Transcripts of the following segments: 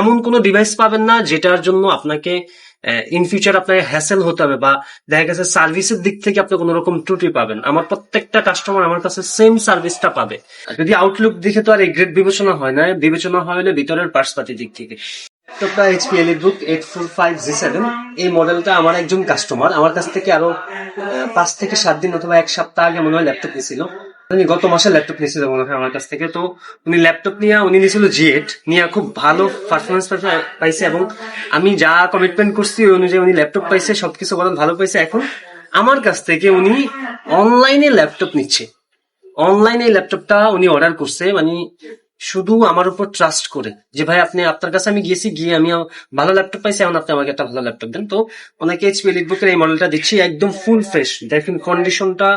এমন কোনো ডিভাইস পাবেন না যেটার জন্য আপনাকে ইন ফিউচার আপনাকে হ্যাসেল হতে হবে বা দেখা গেছে সার্ভিসের দিক থেকে আপনি কোনো রকম ত্রুটি পাবেন। আমার প্রত্যেকটা কাস্টমার আমার কাছে সেম সার্ভিসটা পাবে। যদি আউটলুক দেখে তো আর এই গ্রেড বিবেচনা হয় না, বিবেচনা হয় হলে ভিতরের পার্টসপাতি দিক থেকে। ল্যাপটপটা HP EliteBook 845G7 এই মডেলটা আমার একজন কাস্টমার আমার কাছ থেকে আরো 5 থেকে 7 দিন অথবা 1 সপ্তাহ আগে মনে হয় ল্যাপটপ নিয়েছিল। উনি গত মাসে ল্যাপটপ নিয়েছিল মনে হয় আমার কাছ থেকে। তো উনি ল্যাপটপ নিয়ে উনি নিয়েছিল G8 নিয়ে খুব ভালো পারফরমেন্স পাইছে এবং আমি যা কমিটমেন্ট করছি ওই অনুযায়ী উনি ল্যাপটপ পাইছে, সবকিছু বলেন ভালো পাইছে। এখন আমার কাছ থেকে উনি অনলাইনে ল্যাপটপ নিচ্ছে। অনলাইনে এই ল্যাপটপটা উনি অর্ডার করছে, মানে শুধু আমার উপর ট্রাস্ট করে যে ভাই আপনি আপনার কাছে আমি গিয়েছি, গিয়ে আমি ভালো ল্যাপটপ পাইছি, এখন আপনি আমাকে একটা ভালো ল্যাপটপ দেন। তো ওনাকে HP EliteBook এর এই মডেলটা দিচ্ছি, একদম ফুল ফ্রেশ। দেখেন কন্ডিশনটা,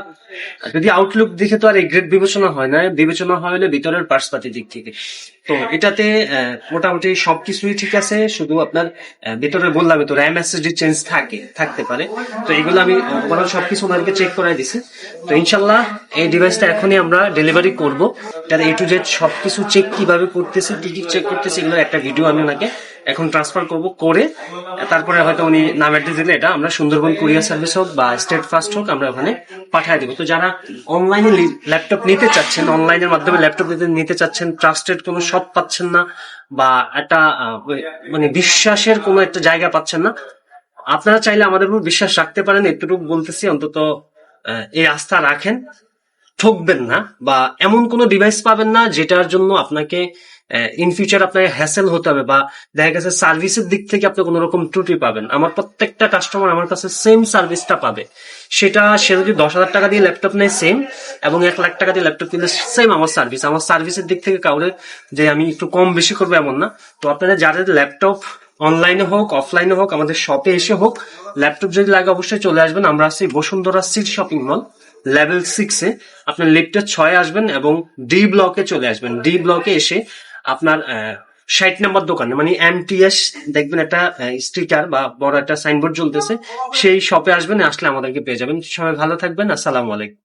যদি আউটলুক দেখে তো আর এই গ্রেড বিবেচনা হয় না, বিবেচনা হয় হলে ভিতরের পার্টসপাতি দিক থেকে। তো এটাতে মোটামুটি সবকিছুই ঠিক আছে, শুধু আপনার ভিতরে বললাম তো র্যাম SSD চেঞ্জ থাকতে পারে। তো এগুলো আমি ওনার সবকিছু ওনাদেরকে চেক করাই দিছি। তো ইনশাল্লাহ এই ডিভাইসটা এখনই আমরা ডেলিভারি করব। এটার A to Z সবকিছু চেক কিভাবে করতেছে, কি কি চেক করতেছে, এগুলোর একটা ভিডিও আমি ওনাকে এখন ট্রান্সফার করব, করে তারপরে হয়তো উনি নাম অ্যাড্রেস দিলে এটা আমরা সুন্দরবন কুরিয়ার সার্ভিস হোক বা স্টেট ফাস্ট হোক আমরা ওখানে পাঠিয়ে দেবো। তো যারা অনলাইনে ল্যাপটপ নিতে চাচ্ছেন, অনলাইনের মাধ্যমে ল্যাপটপ নিতে চাচ্ছেন, ট্রাস্টেড কোনো শপ পাচ্ছেন না বা একটা মানে বিশ্বাসের কোনো একটা জায়গা পাচ্ছেন না, আপনারা চাইলে আমাদের উপর বিশ্বাস রাখতে পারেন। এতটুকু বলতেছি, অন্তত এই আস্থা রাখেন, ঠকবেন না। বা এমন কোনো ডিভাইস পাবেন না যেটার জন্য আপনাকে ইন ফিউচার আপনাকে হ্যাসেল হতে হবে বা দেখা গেছে সার্ভিসের দিক থেকে আপনি কোনো রকম ত্রুটি পাবেন। আমার প্রত্যেকটা কাস্টমার আমার কাছে সেম সার্ভিসটা পাবে। সেটা সে যদি 10,000 টাকা দিয়ে ল্যাপটপ নেয় সেম, এবং 1 লাখ টাকা দিয়ে ল্যাপটপ কিনলে সেম আমার সার্ভিসের দিক থেকে কাউরে যে আমি একটু কম বেশি করবো এমন না। তো আপনারা যাদের ল্যাপটপ অনলাইনে হোক অফলাইনে হোক আমাদের শপে এসে হোক, ল্যাপটপ যদি লাগে অবশ্যই চলে আসবেন। আমরা আছি Bashundhara city shopping mall level 6-এ। আপনার লিফটের 6 আসবেন এবং ডি ব্লকে চলে আসবেন। ডি ব্লকে এসে আপনার 60 নম্বর দোকানে, মানে MTS দেখবেন একটা স্টিকার বা বড় একটা সাইনবোর্ড জ্বলতেছে, সেই শপে আসবেন, আসলে আমাদেরকে পেয়ে যাবেন। সবাই ভালো থাকবেন। আসসালামু আলাইকুম।